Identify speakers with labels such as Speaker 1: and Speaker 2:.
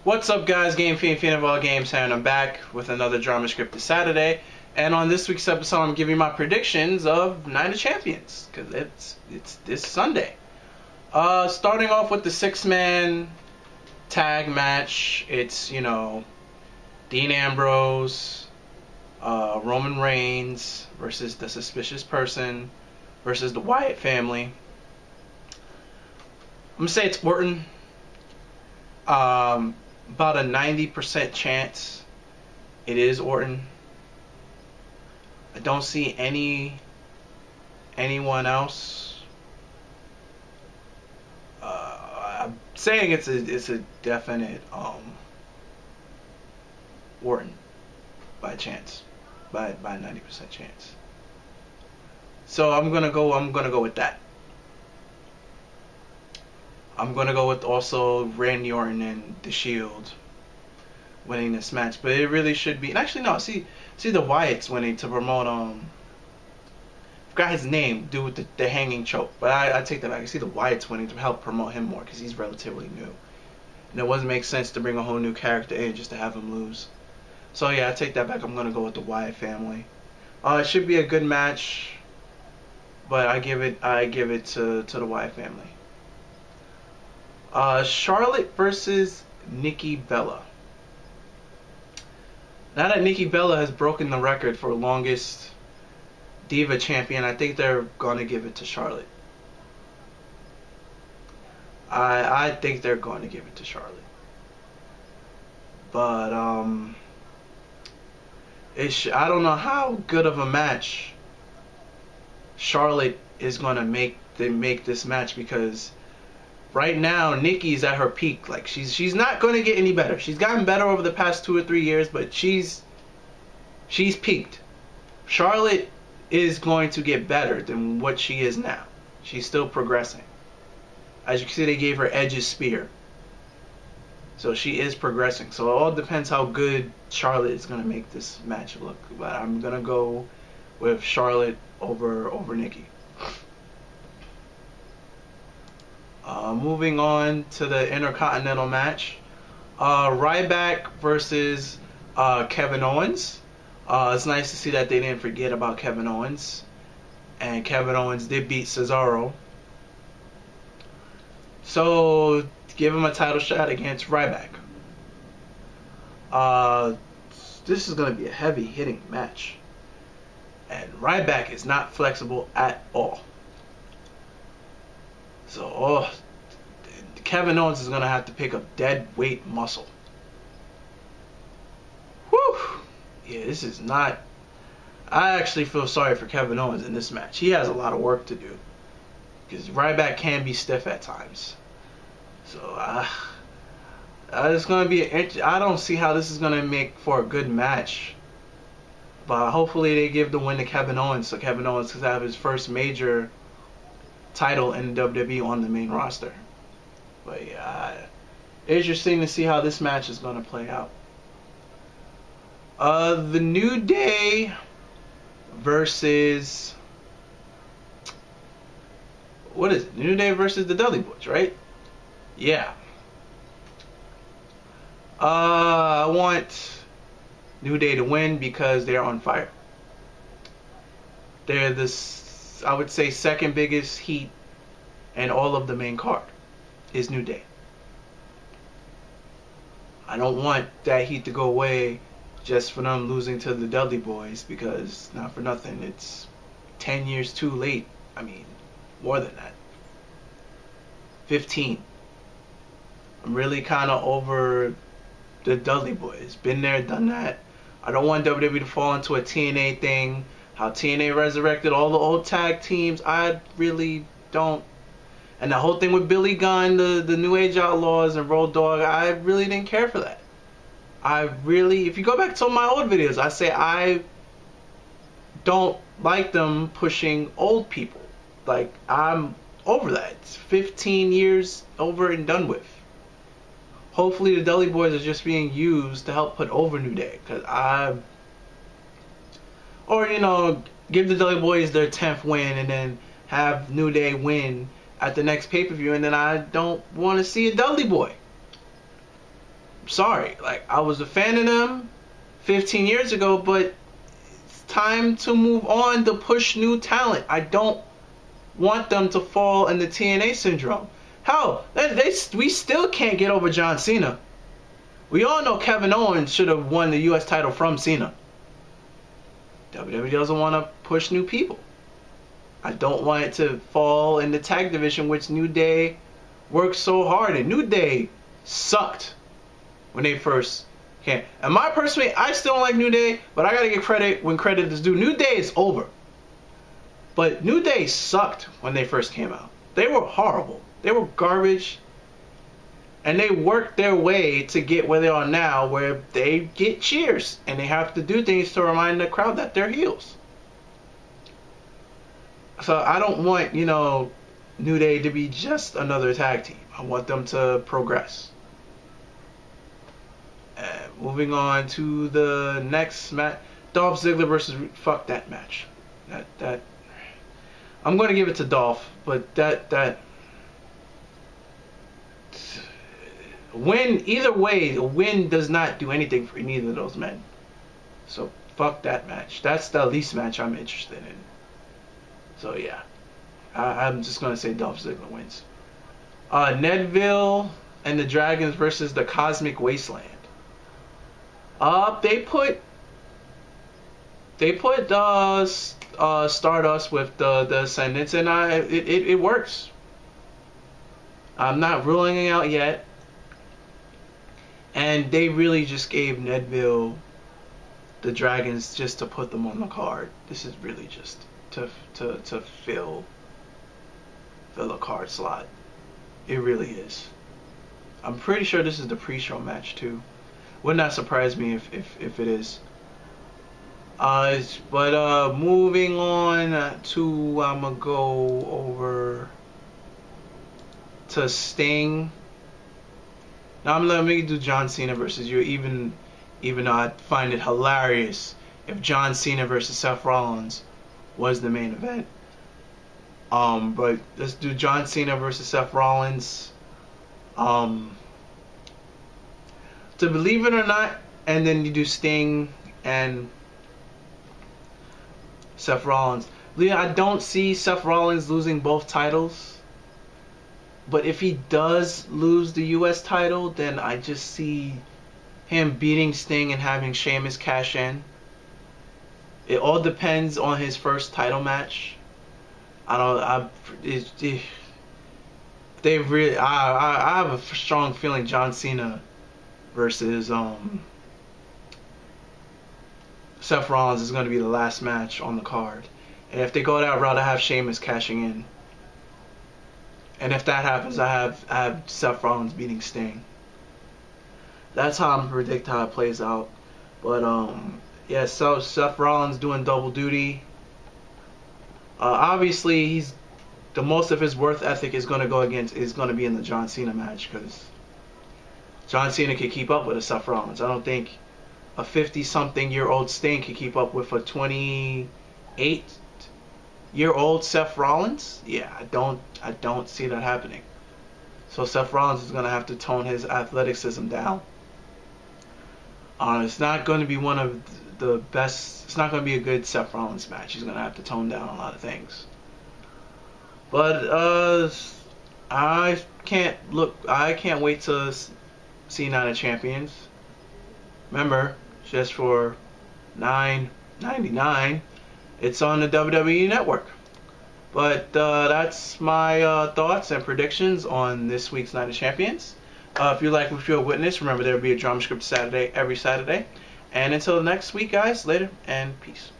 Speaker 1: What's up, guys? Game Fiend of all games here, and I'm back with another drama script this Saturday. And on this week's episode, I'm giving my predictions of Night of Champions, because it's this Sunday. Starting off with the 6-man tag match. It's, Dean Ambrose, Roman Reigns versus the Suspicious Person versus the Wyatt family. I'm gonna say it's Orton. About a 90% chance it is Orton. I don't see anyone else. I'm saying it's a definite Orton by chance, by 90% chance. So I'm gonna go with that. I'm going to go with also Randy Orton and The Shield winning this match. But it really should be... And actually, no. See the Wyatts winning to promote... I forgot his name. Dude with the hanging choke. But I take that back. I see the Wyatts winning to help promote him more because he's relatively new. And it wouldn't make sense to bring a whole new character in just to have him lose. So yeah, I take that back. I'm going to go with the Wyatt family. It should be a good match. But I give it to the Wyatt family. Charlotte versus Nikki Bella. Now that Nikki Bella has broken the record for longest Diva champion, I think they're going to give it to Charlotte. I think they're going to give it to Charlotte. But, I don't know how good of a match Charlotte is going to make this match, because right now, Nikki's at her peak. Like, she's not going to get any better. She's gotten better over the past 2 or 3 years, but she's peaked. Charlotte is going to get better than what she is now. She's still progressing. As you can see, they gave her Edge's spear. So she is progressing. So it all depends how good Charlotte is going to make this match look. But I'm going to go with Charlotte over Nikki. Moving on to the Intercontinental match, Ryback versus Kevin Owens. It's nice to see that they didn't forget about Kevin Owens, and Kevin Owens did beat Cesaro. So give him a title shot against Ryback. This is going to be a heavy hitting match, and Ryback is not flexible at all. So, Kevin Owens is going to have to pick up dead weight muscle. Whew. Yeah, this is not... I actually feel sorry for Kevin Owens in this match. He has a lot of work to do, because Ryback can be stiff at times. So, it's going to be... I don't see how this is going to make for a good match. But hopefully they give the win to Kevin Owens, so Kevin Owens can have his first major title in WWE on the main roster. But yeah, interesting to see how this match is going to play out. The New Day versus... what is it? New Day versus the Dudley Boys, right? Yeah. I want New Day to win because they're on fire. They're this, I would say, second biggest heat and all of the main card is New Day. I don't want that heat to go away just for them losing to the Dudley Boys, because not for nothing, it's 10 years too late. I mean, more than that. 15. I'm really kind of over the Dudley Boys. Been there, done that. I don't want WWE to fall into a TNA thing. How TNA resurrected all the old tag teams. I really don't. And the whole thing with Billy Gunn, the New Age Outlaws and Road Dogg, I really didn't care for that. If you go back to my old videos, I say I don't like them pushing old people. Like, I'm over that. It's 15 years over and done with. Hopefully the Dudley Boys are just being used to help put over New Day. Or, give the Dudley Boys their 10th win and then have New Day win at the next pay-per-view, and then I don't want to see a Dudley Boy. sorry, like I was a fan of them 15 years ago, but it's time to move on to push new talent. I don't want them to fall in the TNA syndrome. Hell, we still can't get over John Cena. We all know Kevin Owens should have won the U.S. title from Cena. WWE doesn't want to push new people. I don't want it to fall in the tag division, which New Day worked so hard in. New Day sucked when they first came. And my personally, I still don't like New Day, but I gotta give credit when credit is due. New Day is over. But New Day sucked when they first came out. They were horrible. They were garbage. And they worked their way to get where they are now, where they get cheers. And they have to do things to remind the crowd that they're heels. So I don't want, New Day to be just another tag team. I want them to progress. Moving on to the next match. Dolph Ziggler versus... Fuck that match. That I'm going to give it to Dolph, but that win, either way, the win does not do anything for neither of those men. So fuck that match. That's the least match I'm interested in. So yeah, I'm just going to say Dolph Ziggler wins. Neville and the Dragons versus the Cosmic Wasteland. They put Stardust with the Ascendants, and it works. I'm not ruling it out yet. And they really just gave Neville the Dragons just to put them on the card. This is really just to fill a card slot. It really is. I'm pretty sure this is the pre-show match too. Would not surprise me if it is. But moving on to, I'm gonna go over to Sting. Now let me do John Cena versus you. Even though I find it hilarious if John Cena versus Seth Rollins was the main event. But let's do John Cena versus Seth Rollins. To believe it or not, and then you do Sting and Seth Rollins. I don't see Seth Rollins losing both titles. But if he does lose the U.S. title, then I just see him beating Sting and having Sheamus cash in. It all depends on his first title match. I have a strong feeling John Cena versus Seth Rollins is going to be the last match on the card. And if they go that route, I have Sheamus cashing in. And if that happens, I have Seth Rollins beating Sting. That's how I'm predicting how it plays out. But yeah, so Seth Rollins doing double duty. Obviously, he's the most of his worth ethic is going to be in the John Cena match, because John Cena can keep up with a Seth Rollins. I don't think a 50-something-year-old Sting can keep up with a 28-year-old Seth Rollins. Yeah, I don't see that happening. So Seth Rollins is going to have to tone his athleticism down. It's not going to be one of the best. It's not going to be a good Seth Rollins match. He's going to have to tone down a lot of things. But I can't wait to see Night of Champions. Remember, just for $9.99, it's on the WWE Network. But that's my thoughts and predictions on this week's Night of Champions. If you like what you have witnessed, remember there will be a drama script every Saturday. And until next week, guys, later and peace.